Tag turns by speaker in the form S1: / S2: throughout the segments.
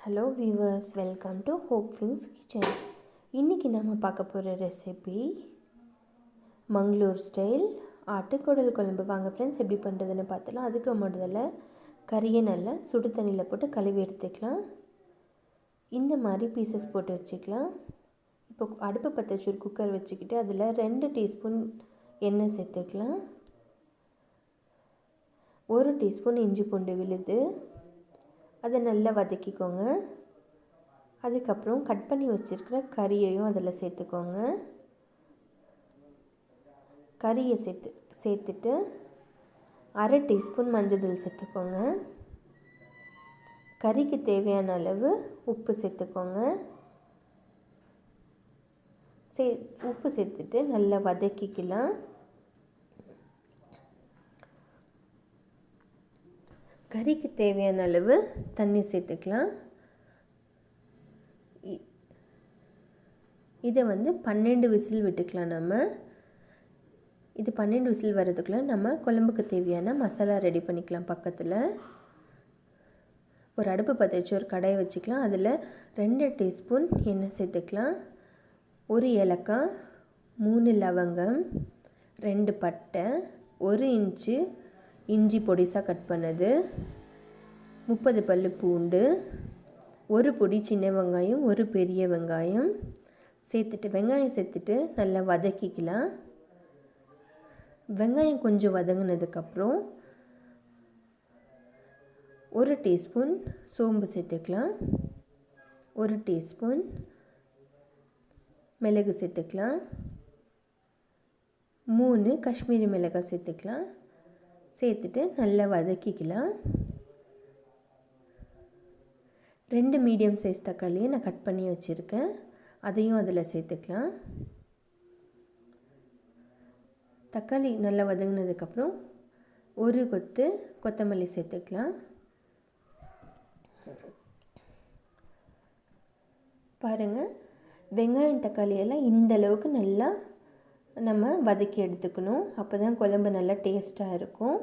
S1: Hello viewers, welcome to Hope Things Kitchen. இன்றைக்கி நம்ம பார்க்க போகிற ரெசிபி மங்களூர் ஸ்டைல் ஆட்டுக்குடல் குழம்பு. வாங்க ஃப்ரெண்ட்ஸ், எப்படி பண்ணுறதுன்னு பார்த்தலாம். அதுக்கு முதல்ல கறியை நல்லா சுடு தண்ணியில் போட்டு கழுவி எடுத்துக்கலாம். இந்த மாதிரி பீசஸ் போட்டு வச்சுக்கலாம். இப்போ அடுப்பை பற்ற வச்சு ஒரு குக்கர் வச்சுக்கிட்டு அதில் 2 டீஸ்பூன் எண்ணெய் சேர்த்துக்கலாம். 1 டீஸ்பூன் இஞ்சி பூண்டு விழுது, அதை நல்லா வதக்கிக்கோங்க. அதுக்கப்புறம் கட் பண்ணி வச்சுருக்கிற கறியையும் அதில் சேர்த்துக்கோங்க. கறியை சேர்த்துட்டு 1/2 டீஸ்பூன் மஞ்சள் தூள் சேர்த்துக்கோங்க. கறிக்கு தேவையான அளவு உப்பு சேர்த்துக்கோங்க. உப்பு சேர்த்துட்டு நல்லா வதக்கிக்கலாம். கறிக்கு தேவையான அளவு தண்ணி சேர்த்துக்கலாம். இதை 12 விசில் விட்டுக்கலாம். இது 12 விசில் வர்றதுக்குள்ளே நம்ம குழம்புக்கு தேவையான மசாலா ரெடி பண்ணிக்கலாம். பக்கத்தில் ஒரு அடுப்பு பற்ற வச்சு ஒரு கடாயை வச்சுக்கலாம். அதில் 2 டீஸ்பூன் எண்ணெய் சேர்த்துக்கலாம். 1 ஏலக்காய், 3 லவங்கம், 2 பட்டை, 1 இன்ச்சு இஞ்சி பொடிசாக கட் பண்ணது, 30 பல்லு பூண்டு, 1 பொடி சின்ன வெங்காயம், 1 பெரிய வெங்காயம் வெங்காயம் சேர்த்துட்டு நல்லா வதக்கிக்கலாம். வெங்காயம் கொஞ்சம் வதங்கினதுக்கப்புறம் 1 டீஸ்பூன் சோம்பு சேர்த்துக்கலாம். 1 டீஸ்பூன் மிளகு சேர்த்துக்கலாம். 3 காஷ்மீரி மிளகாய் சேர்த்துக்கலாம். சேர்த்துட்டு நல்லா வதக்கிக்கலாம். 2 மீடியம் சைஸ் தக்காளியை நான் கட் பண்ணி வச்சுருக்கேன். அதையும் அதில் சேர்த்துக்கலாம். தக்காளி நல்லா வதங்கினதுக்கப்புறம் 1 கொத்து கொத்தமல்லி சேர்த்துக்கலாம். பாருங்கள், வெங்காயம் தக்காளியெல்லாம் இந்த அளவுக்கு நல்லா நம்ம வதக்கி எடுத்துக்கணும். அப்போ தான் குழம்பு நல்லா டேஸ்ட்டாக இருக்கும்.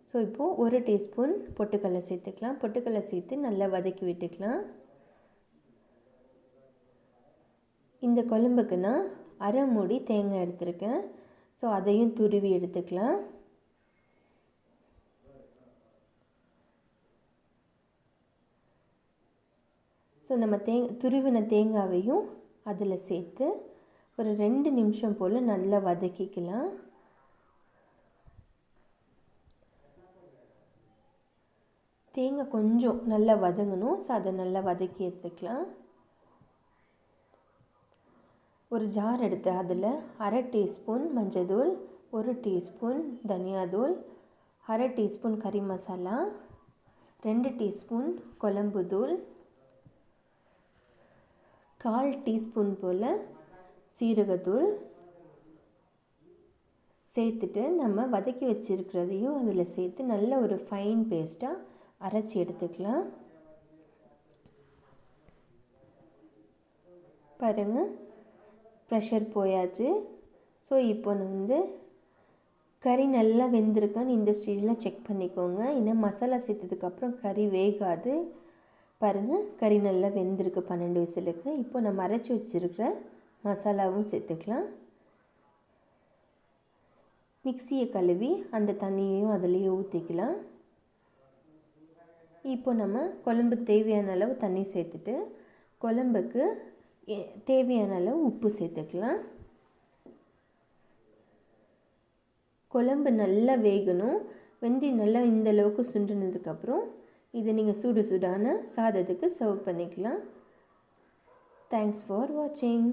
S1: ஸோ இப்போது 1 டீஸ்பூன் பொட்டுக்கடலை சேர்த்துக்கலாம். பொட்டுக்கடலை சேர்த்து நல்லா வதக்கி விட்டுக்கலாம். இந்த குழம்புக்கு நான் 1/2 மூடி தேங்காய் எடுத்துருக்கேன். ஸோ அதையும் துருவி எடுத்துக்கலாம். ஸோ நம்ம துருவின தேங்காவையும் அதில் சேர்த்து ஒரு 2 நிமிஷம் போல் நல்லா வதக்கிக்கலாம். தேங்காய் கொஞ்சம் நல்லா வதங்கணும். ஸோ அதை நல்லா வதக்கி எடுத்துக்கலாம். ஒரு ஜார் எடுத்து அதில் 1/2 டீஸ்பூன் மஞ்சள், 1 டீஸ்பூன் தனியாத்தூள், 1/2 டீஸ்பூன் கறி மசாலா, 2 டீஸ்பூன் குழம்பு தூள், 1/4 டீஸ்பூன் போல் சீரகத்தூள் சேர்த்துட்டு நம்ம வதக்கி வச்சுருக்கிறதையும் அதில் சேர்த்து நல்ல ஒரு ஃபைன் பேஸ்ட்டாக அரைச்சி எடுத்துக்கலாம். பாருங்கள், ப்ரெஷர் போயாச்சு. ஸோ இப்போ கறி நல்லா வெந்திருக்கான்னு இந்த ஸ்டேஜில் செக் பண்ணிக்கோங்க. இன்னும் மசாலா சேர்த்ததுக்கப்புறம் கறி வேகாது. பாருங்கள், கறி நல்லா வெந்திருக்கு 12 விசிலுக்கு. இப்போ நம்ம அரைச்சி வச்சுருக்கிற மசாலாவும் சேர்த்துக்கலாம். மிக்சியை கழுவி அந்த தண்ணியையும் அதிலேயே ஊற்றிக்கலாம். இப்போ நம்ம குழம்புக்கு தேவையான அளவு தண்ணி சேர்த்துட்டு குழம்புக்கு தேவையான அளவு உப்பு சேர்த்துக்கலாம். குழம்பு நல்லா வேகணும். வெந்தி நல்லா இந்த அளவுக்கு சுண்டினதுக்கப்புறம் இதை நீங்கள் சுடான சாதத்துக்கு சர்வ் பண்ணிக்கலாம். தேங்க்ஸ் ஃபார் வாட்சிங்.